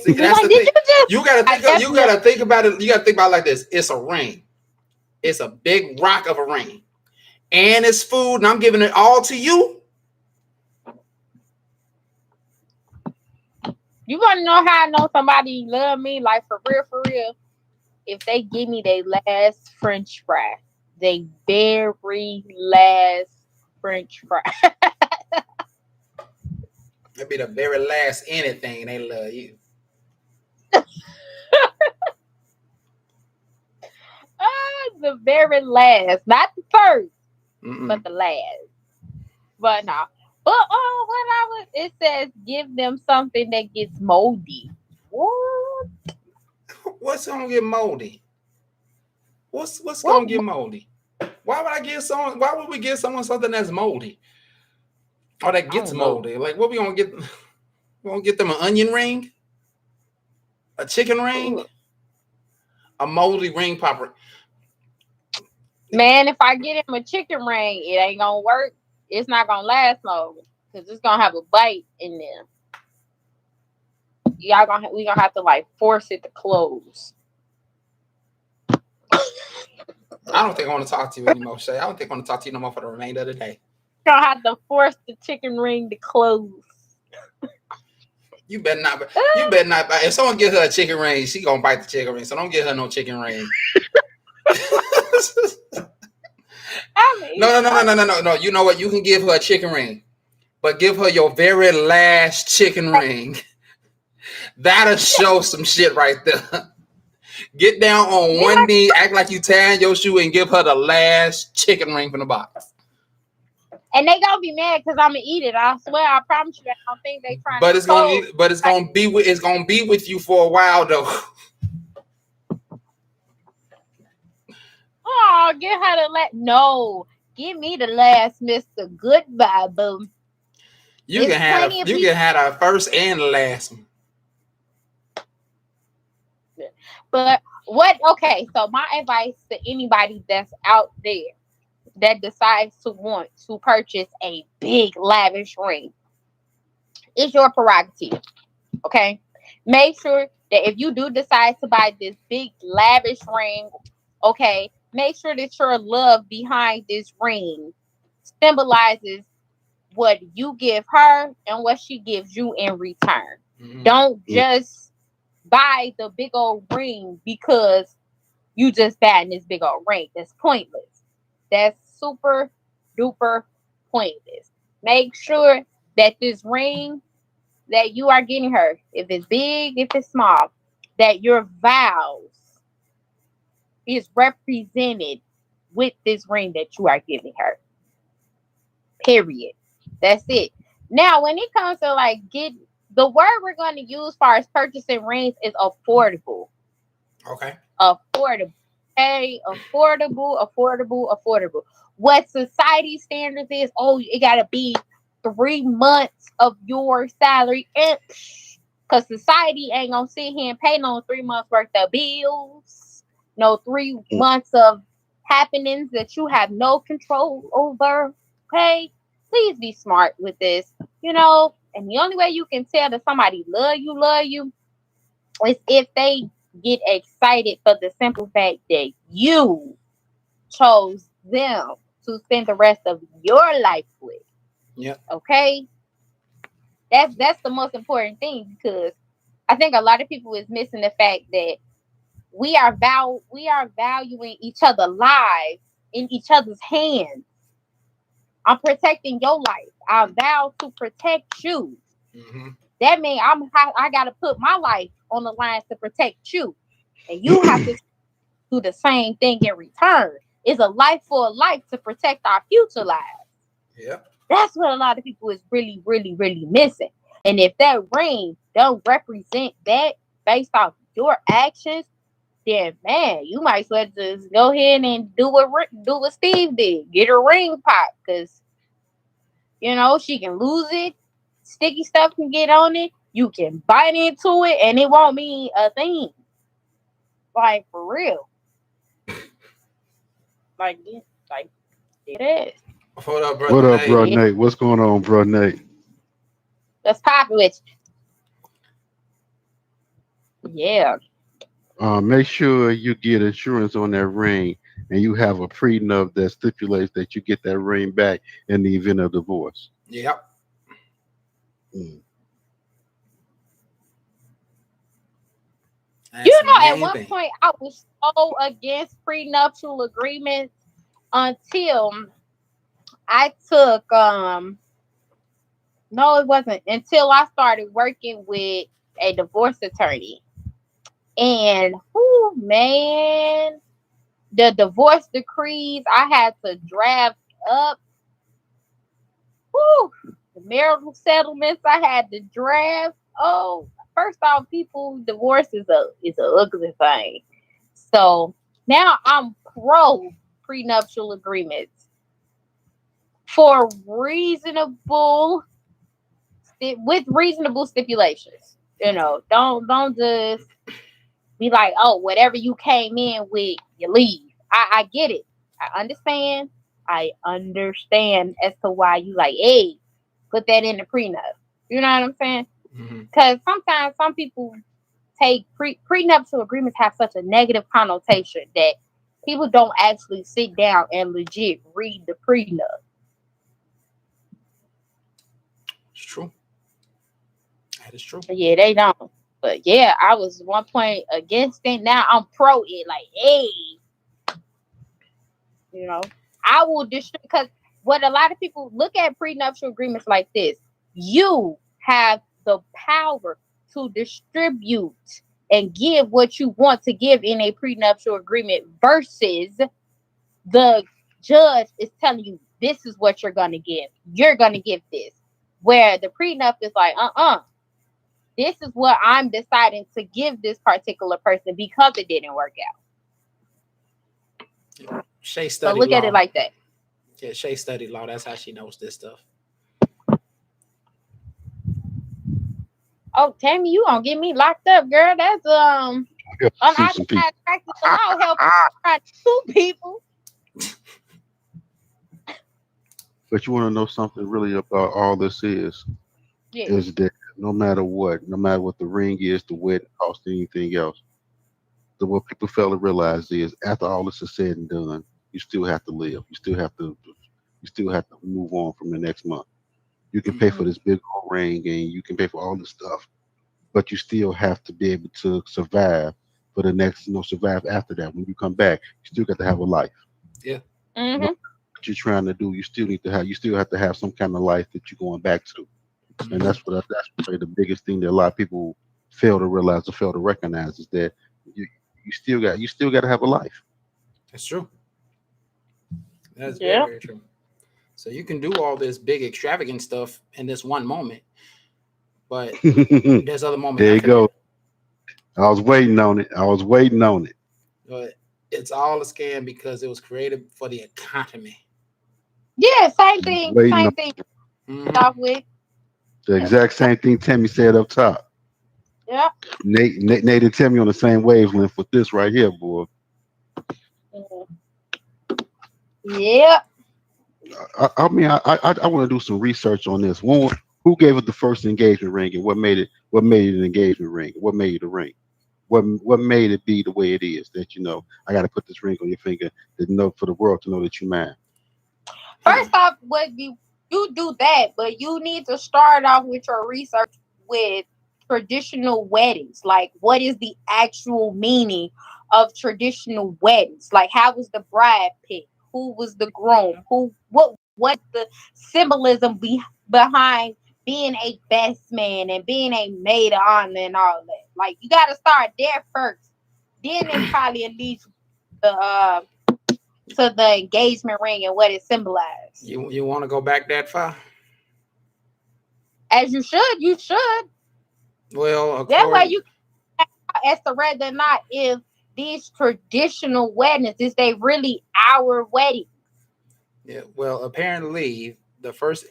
See, that's the thing. You gotta think about it. You gotta think about it like this. It's a ring. It's a big rock of a ring. And it's food, and I'm giving it all to you. You wanna know how I know somebody love me? Like for real. If they give me their last French fry. They very last French fry. It'll be the very last anything they love you. The very last, not the first, but the last. But no. But it says give them something that gets moldy. What? What's gonna get moldy? What's gonna get moldy? Why would we give someone something that's moldy? Or that gets moldy? Like what we gonna get? We gonna get them an onion ring? A chicken ring? A moldy ring popper? Man, if I get him a chicken ring, it ain't gonna work. It's not gonna last long because it's gonna have a bite in there. We gonna have to like force it to close. I don't think I want to talk to you anymore, Shay. I don't think I want to talk to you no more for the remainder of the day. Gonna have to force the chicken ring to close. You better not. If someone gives her a chicken ring, she gonna bite the chicken ring. So don't give her no chicken ring. No. You know what? You can give her a chicken ring, but give her your very last chicken ring. That'll show some shit right there. Get down on one knee, act like you tying your shoe, and give her the last chicken ring from the box. And they gonna be mad because I'm gonna eat it. I swear, I promise you. I don't think they trying. But it's gonna be with you for a while though. Oh, give her the No, give me the last, Mr. Goodbye, boo. You can have our first and the last one. But okay, so my advice to anybody that's out there that decides to want to purchase a big lavish ring, it's your prerogative. Okay? Make sure that if you do decide to buy this big lavish ring, okay, make sure that your love behind this ring symbolizes what you give her and what she gives you in return. Mm-hmm. Don't just buy the big old ring because you just buying this big old ring. That's pointless. That's super duper pointless. Make sure that this ring that you are getting her, if it's big, if it's small, that your vows is represented with this ring that you are giving her. Period. That's it. Now, when it comes to like the word we're going to use for as purchasing rings is affordable. Okay. Affordable. Hey, affordable. What society standards is, it got to be 3 months of your salary. Because society ain't going to sit here and pay no 3 months worth of bills. No 3 months of happenings that you have no control over. Okay? please be smart with this, you know. And the only way you can tell that somebody love you, is if they get excited for the simple fact that you chose them to spend the rest of your life with. Yep. Okay, that's the most important thing, because I think a lot of people is missing the fact that we are valuing each other's lives in each other's hands. I'm protecting your life. I vow to protect you. Mm-hmm. That means I gotta put my life on the line to protect you, and you have to do the same thing in return. It's a life for a life to protect our future lives. Yep. That's what a lot of people is really, really, really missing. And if that ring don't represent that based off your actions, then man, you might as well just go ahead and do what Steve did. Get a ring pop, because you know she can lose it. Sticky stuff can get on it. You can bite into it, and it won't mean a thing. Like for real. Like this. Like it is. Hold up, What brother up, bro, Nate. Yeah. Nate? What's going on, bro, Nate? Let's pop it with you. Yeah. Make sure you get insurance on that ring, and you have a prenup that stipulates that you get that ring back in the event of divorce. Yep. Mm. That's You the know, at main one thing. point I was so against prenuptial agreements until I took no, it wasn't until I started working with a divorce attorney. And oh man, the divorce decrees I had to draft up. Whew, the marital settlements I had to draft. Oh, first off, people divorce is a ugly thing. So now I'm pro prenuptial agreements for with reasonable stipulations. You know, don't just be like, oh, whatever you came in with, you leave. I get it. I understand. I understand as to why you like, hey, put that in the prenup. You know what I'm saying? Mm-hmm. Because sometimes some people take prenuptial agreements have such a negative connotation that people don't actually sit down and legit read the prenup. It's true. That is true. Yeah, they don't. But yeah, I was one point against it. Now I'm pro it. Like, hey, you know, I will distribute, because what a lot of people look at prenuptial agreements like this. You have the power to distribute and give what you want to give in a prenuptial agreement versus the judge is telling you this is what you're gonna give. You're gonna give this. Where the prenup is like, this is what I'm deciding to give this particular person because it didn't work out. Shay So studied look at it law. like that. Yeah, Shay studied law. That's how she knows this stuff. Oh, Tammy, you gonna get me locked up, girl? That's I got to sue some people. unauthorized practice of law helping try to sue people. But you want to know something really about all this Yeah. is that no matter what the ring is, the wedding cost, anything else, what people fail to realize is after all this is said and done, you still have to live. You still have to move on from the next month. You can pay for Mm-hmm. this big old ring and you can pay for all this stuff, but you still have to be able to survive for the next, survive after that. When you come back, you still got to have a life. Yeah. Mm-hmm. What you're trying to do, you still have to have some kind of life that you're going back to. And Mm-hmm. that's probably the biggest thing that a lot of people fail to realize or fail to recognize is that you you still got to have a life. That's true. That's very, Yeah. very true. So you can do all this big extravagant stuff in this one moment, but There there's other moments you after go. that. I was waiting on it. I was waiting on it. But it's all a scam because it was created for the economy. Yeah, same I was thing. waiting on Same thing. Mm-hmm. Off with. the exact same thing Tammy said up top. Yeah. Nate and Tammy on the same wavelength with this right here, boy. Mhm. Yep. I mean, I want to do some research on this. Who gave it the first engagement ring, and what made it? What made it an engagement ring? What made it a ring? What made it be the way it is? That I got to put this ring on your finger to know for the world to know that you mine. First off, what you do that, but you need to start off with your research with traditional weddings. Like, what is the actual meaning of traditional weddings? Like, how was the bride picked? Who was the groom? What the symbolism behind being a best man and being a maid of honor and all that? Like, you got to start there first. Then it probably leads the to the engagement ring and what it symbolized. You want to go back that far? As you should. Well, That way according you can as to whether or not if these traditional weddings is they really our wedding. yeah, well, apparently the first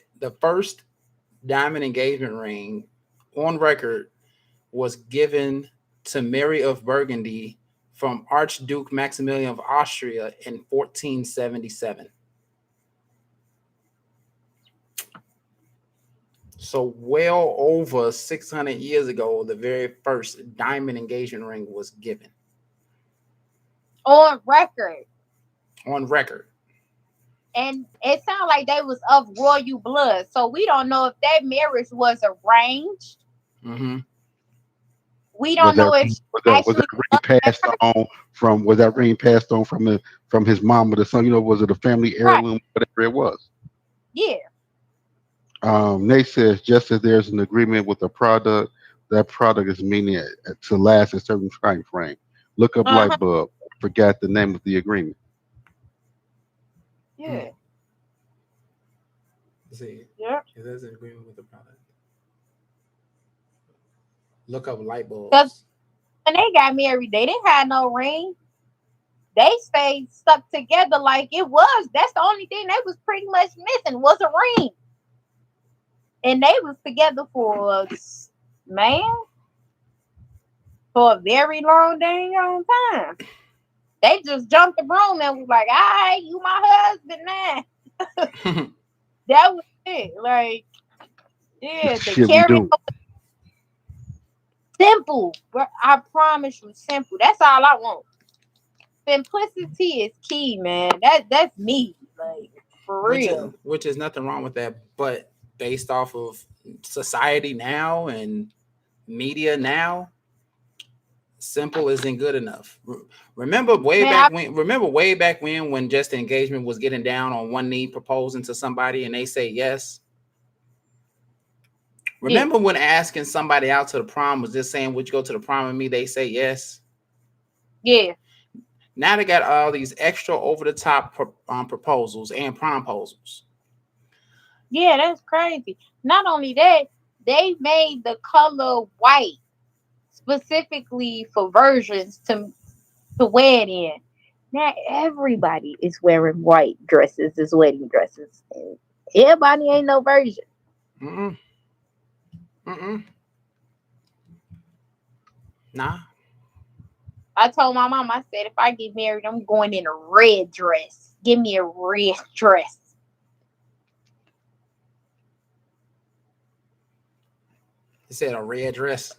diamond engagement ring on record was given to Mary of Burgundy from Archduke Maximilian of Austria in 1477. So well over 600 years ago, the very first diamond engagement ring was given On record. on record. And it sounded like they was of royal blood. So we don't know if that marriage was arranged. Mm-hmm. We Was don't that know if she was that actually ring loved that passed person. on from? Was that ring passed on from his mom or the son? Was it a family Right. heirloom? Whatever it was. Yeah. Nate says just as there's an agreement with a product, that product is meaning to last a certain time frame. Look up Uh-huh. light bulb. Forgot the name of the agreement. Yeah. Let's see. Yeah. If there's an agreement with the product, look up light Because bulbs. when they got married, they didn't have no ring. They stayed stuck together like it was. That's the only thing they was pretty much missing was a ring. And they was together man for a very long dang on time. They just jumped the broom and was like, all right, you my husband now. That was it. Like, yeah, the Shit, we carrying do. simple. I promise you, simple. That's all I want. Simplicity is key, man. That's me. Like, for which is real. which is nothing wrong with that, but based off of society now and media now, simple isn't good enough. Remember way Man, back when? Remember way back when just the engagement was getting down on one knee proposing to somebody and they say yes. yeah, Remember when asking somebody out to the prom was just saying, "Would you go to the prom with me?" They say yes. yeah, Now they got all these extra over the top proposals and promposals. yeah. That's crazy. Not only that, they made the color white specifically for virgins to wear it in. Now everybody is wearing white dresses as wedding dresses. And everybody ain't no virgin. Mm-mm. Mm-mm. Nah. I told my mom, I said, if I get married, I'm going in a red dress. Give me a red dress. He said a red dress.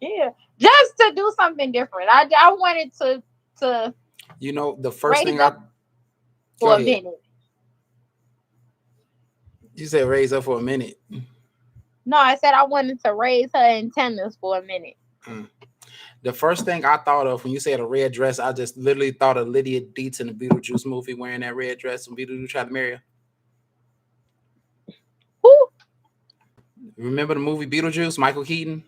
Yeah, just to do something different. I wanted to You know, the first raise thing up I go for a ahead. minute. You said raise up for a minute. No, I said I wanted to raise her antennas for a minute. Mm. The first thing I thought of when you said a red dress, I just literally thought of Lydia Dietz in the Beetlejuice movie wearing that red dress when Beetlejuice tried to marry her. Who? Remember the movie Beetlejuice? Michael Keaton,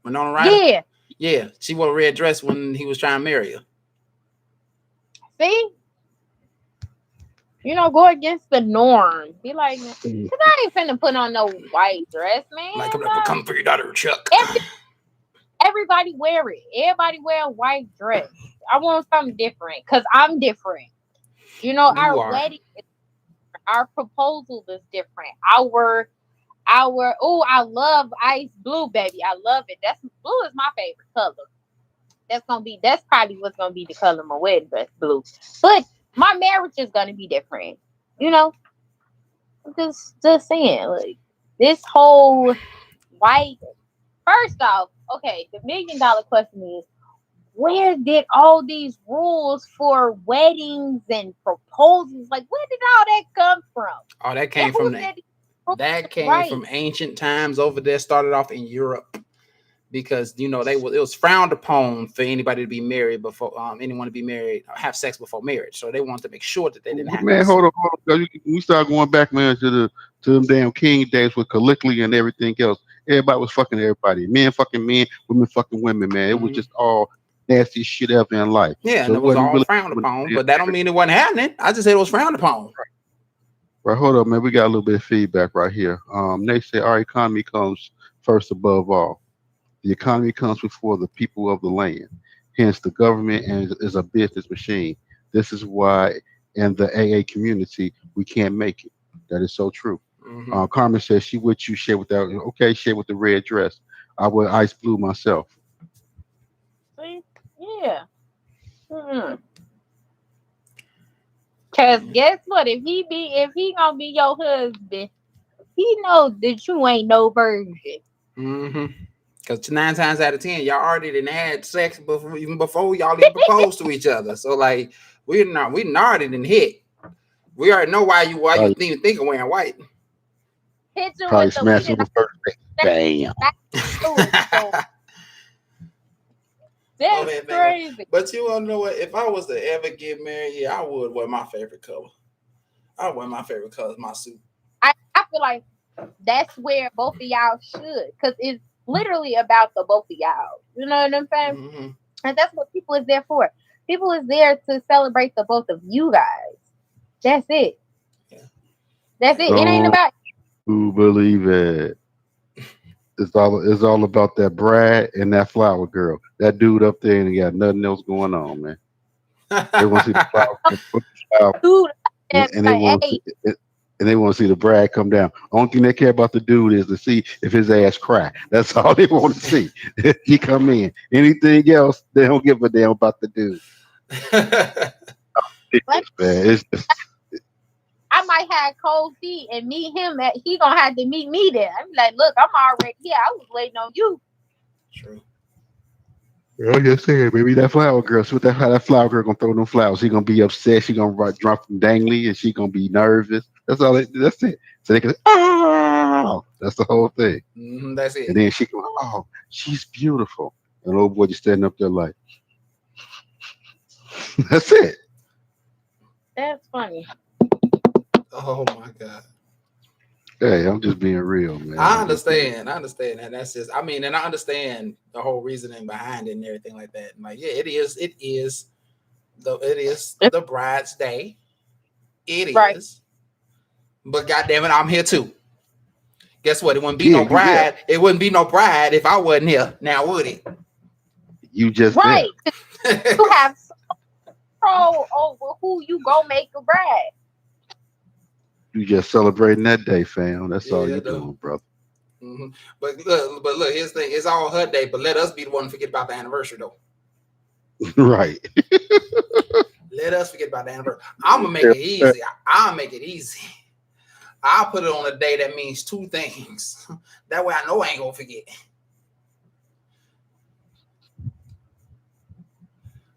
Winona Ryder. Yeah. Yeah, she wore a red dress when he was trying to marry her. See? Go against the norm. Be like, cause I ain't finna put on no white dress, man. Like I'm gonna come for your daughter, Chuck. Everybody wear it. Everybody wear a white dress. I want something different because I'm different. You Our are. wedding, our proposal is different. I love ice blue, baby. I love it. Blue is my favorite color. That's probably what's gonna be the color of my wedding dress, blue. But my marriage is gonna be different. You know, just saying, like this whole white. First off, okay, the $1 million question is, where did all these rules for weddings and proposals, like, where did all that come from? Oh, that And came who from said that came right? from ancient times over there. Started off in Europe because it was frowned upon for anybody to be married before anyone to be married, have sex before marriage. So they wanted to make sure that they didn't have Man, this. hold on, hold on. We start going back, man, to them damn king days with Caligula and everything else. Everybody was fucking everybody. Men fucking men, women fucking women, man. It was Mhm. just all nasty shit ever in life. Yeah, So and it it was wasn't all really. frowned upon, but that don't mean it wasn't happening. I just said it was frowned upon. Right, hold up, man. We got a little bit of feedback right here. They say our economy comes first above all. The economy comes before the people of the land. Hence, the government is a business machine. This is why, in the AA community, we can't make it. That is so true. Hmm. Carmen says she would you share with that. Okay, share with the red dress. I wear ice blue myself. See? Yeah. Mm. Cause guess what? If he gonna be your husband, he knows that you ain't no virgin. Hmm. Because 9 times out of 10, y'all already done had sex before, even before y'all even proposed to each other. So like we already done hit. We already know why you Probably, even think of wearing white. Hit you probably with the smash we on did the first day. Bam. not do it. So Oh that's man, crazy. but you wanna know what? If I was to ever get married, yeah, I would wear my favorite color. I would wear my favorite color, my suit. I feel like that's where both of y'all should, because it's literally about the both of y'all. You know what I'm saying? Hmm. And that's what people is there for. People is there to celebrate the both of you guys. That's it. Yeah. That's And it. It ain't Don't about believe it. It's all about that Brad and that flower girl. That dude up there ain't got nothing else going on, man. They want to see the flower girl put the flower, dude. and, And and they like, want to hey, see it, and they want to see the Brad come down. Only thing they care about the dude is to see if his ass cry. That's all they want to see. He come in. Anything else, they don't give a damn about the dude. let Man, it's just, I might have cold feet and meet him. He gonna have to meet me there. I'm like, look, I'm already here. I was waiting on you. True. I'm just saying, baby, that flower girl. So that how that flower girl gonna throw them flowers. She gonna be upset. She gonna drop them dangly, and she gonna be nervous. That's all. That's it. So they can. Oh, that's the whole thing. That's And it. then she go, oh, she's beautiful. And old boy just standing up there like, that's it. That's funny. Oh my god. Hey, I'm just being real, man. I I'm just being. understand. I understand. And that's just, I mean, and I understand the whole reasoning behind it and everything like that. And like, yeah, it is the bride's day. It Right. is. But goddamn it, I'm here too. Guess what? It wouldn't be Yeah, no you there. bride. It wouldn't be no bride if I wasn't here. Now would it? You just there. Right. You have control over who you gonna make a bride. You just celebrating that day, fam. That's all Yeah, you though. doing, brother. Hmm. But look, here's the thing. It's all her day, but let us be the one to forget about the anniversary though. Right. Let us forget about the anniversary. I'm gonna make it easy. I'll make it easy. I'll put it on a day that means two things. That way I know I ain't gonna forget.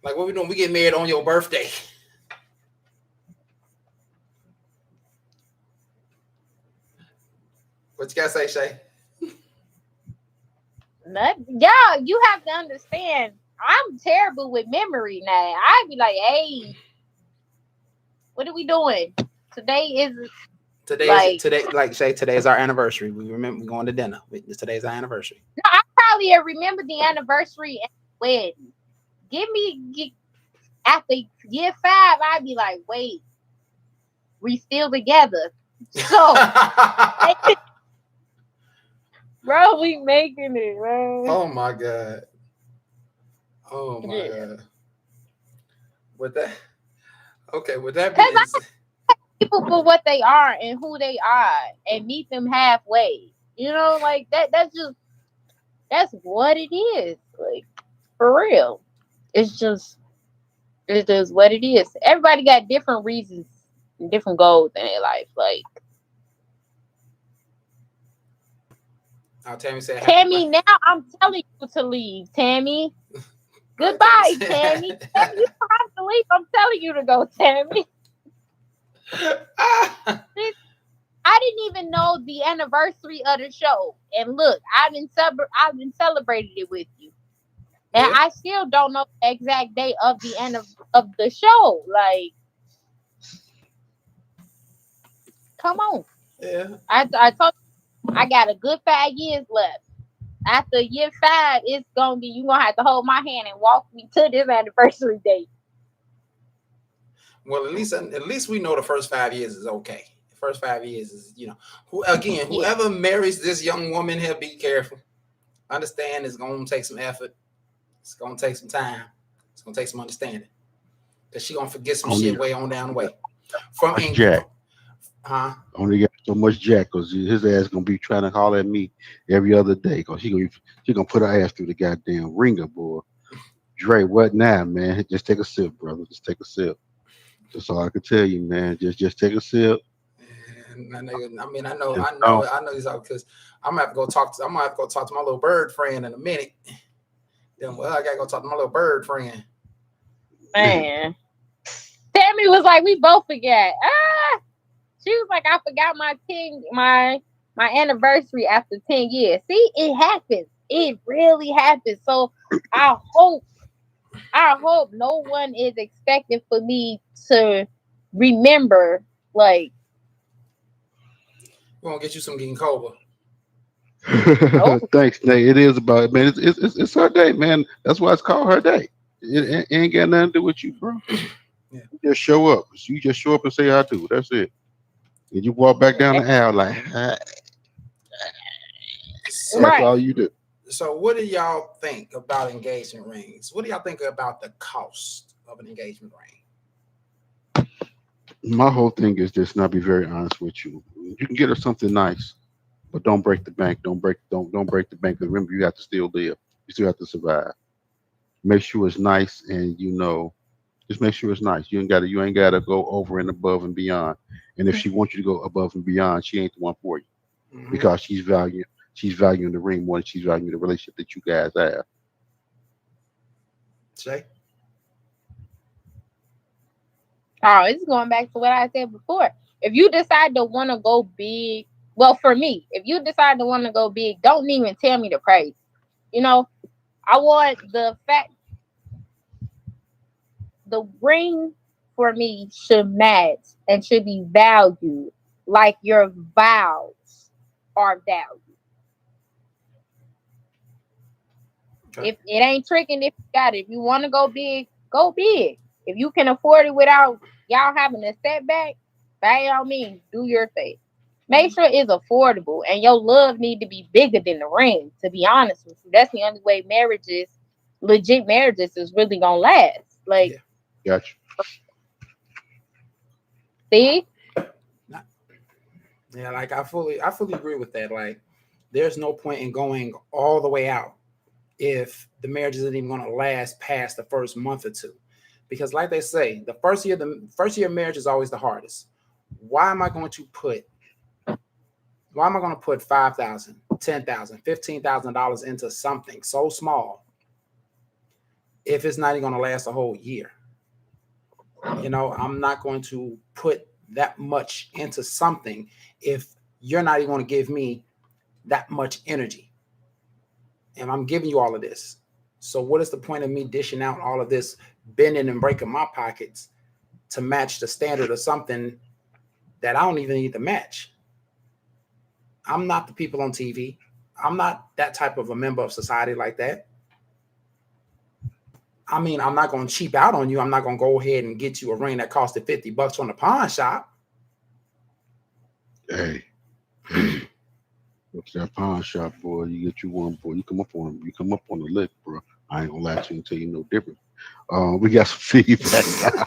Like what we doing? We get married on your birthday. What you gotta say, Shay? Yeah, you have to understand. I'm terrible with memory now. I'd be like, hey, what are we doing? Today is like Today, like Shay, today is our anniversary. We remember we're going to dinner. Today's our anniversary. no, I probably remember the anniversary and the wedding. After year 5, I'd be like, wait, we still together. So, bro, we making it, man. Oh my god. Oh my Yeah. god. With that, okay. With that Because being I people for what they are and who they are and meet them halfway. You know, like that's what it is. Like, for real. It's just It's just what it is. Everybody got different reasons and different goals in their life. Like Tammy said, happy Tammy, now I'm telling you to leave. Tammy. Goodbye, Tammy. Tammy, you don't have to leave. I'm telling you to go, Tammy. I didn't even know the anniversary of the show. And look, I've been celebrated it with you. And I still don't know the exact date of the end of the show. Like, come on. Yeah. I told you, I got a good 5 years left. After year 5, it's gonna be you gonna have to hold my hand and walk me to this anniversary date. Well, at least we know the first 5 years is okay. The first 5 years is, whoever marries this young woman here, be careful. Understand it's gonna take some effort. It's gonna take some time. It's gonna take some understanding. Because she gonna forget some shit way on down the way. From Jack. Huh? Only got so much Jack because his ass gonna be trying to holler at me every other day because she gonna put her ass through the goddamn ringer, boy. Dre, what now, man? Just take a sip, brother. Just take a sip. That's all I can tell you, man. Just take a sip. And I know these are because I'm gonna have to go talk to my little bird friend in a minute. Then I gotta go talk to my little bird friend. Man. Tammy was like, we both forgot. She was like, I forgot my anniversary after 10 years. See, it happens. It really happens. So I hope no one is expecting for me to remember. Like, we're gonna get you some ginkgo. Thanks, Nate. It is about man. It's her day, man. That's why it's called her day. It ain't got nothing to do with you, bro. Yeah. You just show up. You just show up and say I do. That's it. And you walk back down the aisle like that's all you do. So what do y'all think about engagement rings? What do y'all think about the cost of an engagement ring? My whole thing is just not be very honest with you. You can get her something nice, but don't break the bank. Don't break the bank. Because remember, you have to still live. You still have to survive. Make sure it's nice, and just make sure it's nice. You ain't gotta go over and above and beyond. And if she wants you to go above and beyond, she ain't the one for you because she's valuing the ring more than she's valuing the relationship that you guys have. Shay? Oh, it's going back to what I said before. If you decide to want to go big, well, for me, if you decide to want to go big, don't even tell me the price. I want the ring for me should match and should be valued like your vows are valued. Okay. If it ain't tricking, if you got it, if you want to go big, go big. If you can afford it without y'all having a setback, by all means, do your thing. Make sure it's affordable, and your love need to be bigger than the ring. To be honest with you, that's the only way legit marriages, is really gonna last. Like, gotcha. See? Yeah, like I fully agree with that. Like, there's no point in going all the way out if the marriage isn't even going to last past the first month or two, because, like they say, the first year of marriage is always the hardest. Why am I going to put $5,000, $10,000, $15,000 into something so small if it's not even going to last a whole year? I'm not going to put that much into something if you're not even going to give me that much energy. And I'm giving you all of this. So what is the point of me dishing out all of this, bending and breaking my pockets to match the standard of something that I don't even need to match? I'm not the people on TV. I'm not that type of a member of society like that. I mean, I'm not going to cheap out on you. I'm not going to go ahead and get you a ring that costed $50 from the pawn shop. Hey, what's that pawn shop, boy? You get you one, boy. You come up on the lick, bro. I ain't gonna lie to you and tell you no different. We got some feedback now.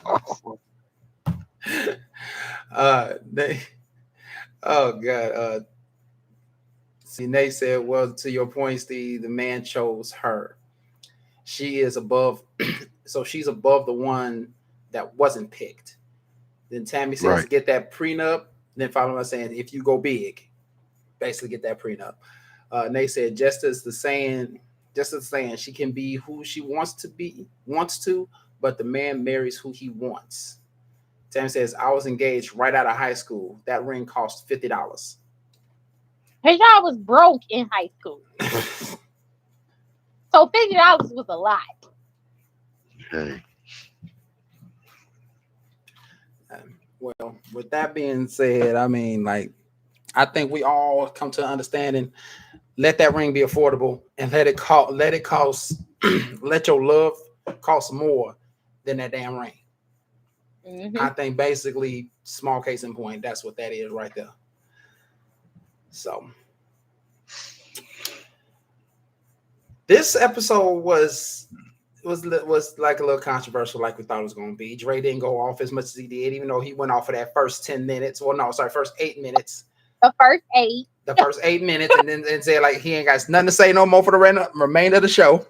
Oh God. See, Nate said, well, to your point, Steve, the man chose her. She is above So she's above the one that wasn't picked. Then Tammy says, Right. get that prenup. Then following us saying, if you go big, basically get that prenup. Nate said, just as saying, she can be who she wants to, but the man marries who he wants. Tammy says, I was engaged right out of high school. That ring cost $50. Hey, y'all was broke in high school. So $50 was a lot. Hey. Well, with that being said, I mean, like, I think we all come to an understanding. Let that ring be affordable and let it cost let your love cost more than that damn ring. Mm-hmm. I think basically, small case in point, that's what that is right there. So this episode was like a little controversial, like we thought it was going to be. Dre didn't go off as much as he did, even though he went off for that first 10 minutes. Well, no, sorry, first 8 minutes. The first 8. The first 8 minutes, and then said like he ain't got nothing to say no more for the remainder of the show.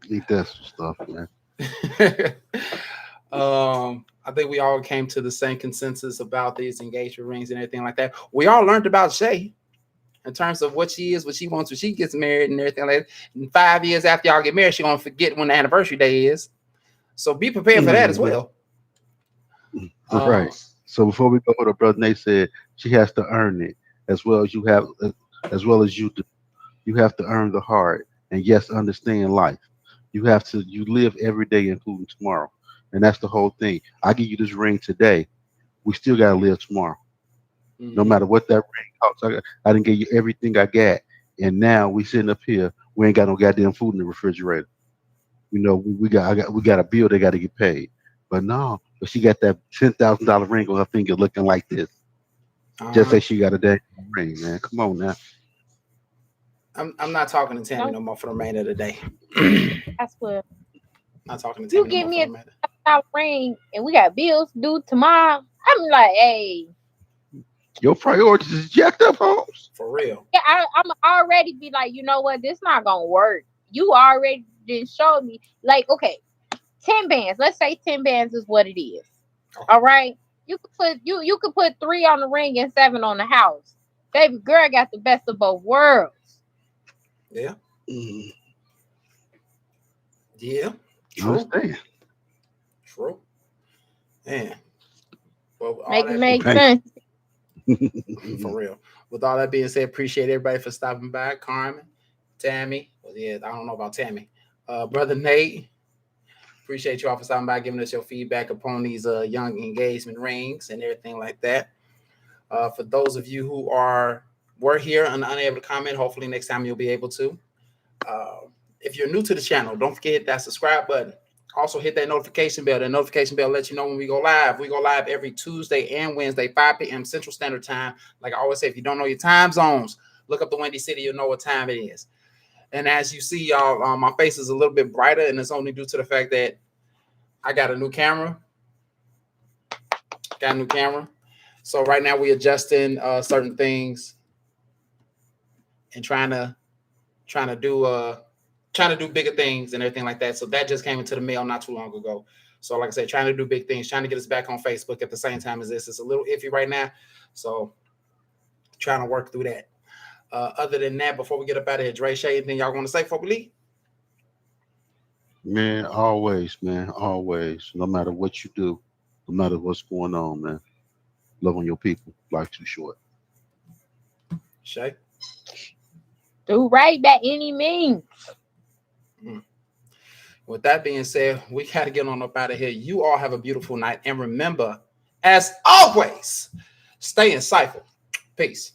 Eat that stuff, man. I think we all came to the same consensus about these engagement rings and everything like that. We all learned about Shay in terms of what she is, what she wants when she gets married and everything like that. And 5 years after y'all get married, she's gonna forget when the anniversary day is. So be prepared for that as well. Right. So before we go, what brother Nate said, she has to earn it as well as you have, as well as you do. You have to earn the heart, and yes, understand life. You live every day, including tomorrow, and that's the whole thing. I give you this ring today. We still gotta live tomorrow. No matter what that ring costs. I didn't give you everything I got, and now we sitting up here. We ain't got no goddamn food in the refrigerator. You know, we got a bill that got to get paid. But no, but she got that $10,000 ring on her finger, looking like this. Just say she got a damn ring, man. Come on now. I'm not talking to Tammy no more for the remainder of the day. That's what. Not talking to Tammy. You give me a ring, and we got bills due tomorrow. I'm like, hey. Your priorities is jacked up, Holmes. For real. Yeah, I'm already be like, you know what? This not gonna work. You already did show me. Like, okay, 10 bands. Let's say 10 bands is what it is. Okay. All right. You could put 3 on the ring and 7 on the house. Baby girl got the best of both worlds. Yeah. Yeah. True. True. Man. Well, make sense. For real. With all that being said, appreciate everybody for stopping by. Carmen, Tammy. Well, yeah, I don't know about Tammy. Brother Nate. Appreciate you all for stopping by, giving us your feedback upon these young engagement rings and everything like that. For those of you who were here and unable to comment, hopefully next time you'll be able to. If you're new to the channel, don't forget that subscribe button. Also hit that notification bell. That notification bell lets you know when we go live. We go live every Tuesday and Wednesday, 5 p.m. Central Standard Time. Like I always say, if you don't know your time zones, look up the Windy City. You'll know what time it is. And as you see, y'all, my face is a little bit brighter, and it's only due to the fact that I got a new camera. So right now we're adjusting certain things and trying to do bigger things and everything like that. So that just came into the mail not too long ago. So like I said, trying to do big things, trying to get us back on Facebook at the same time as this. It's a little iffy right now. So trying to work through that. Other than that, before we get up out of here, Dre, Shay, anything y'all want to say before we leave? Man, always, man, always. No matter what you do, no matter what's going on, man. Love on your people. Life too short. Shay? Do right by any means. With that being said, we got to get on up out of here. You all have a beautiful night. And remember, as always, stay insightful. Peace.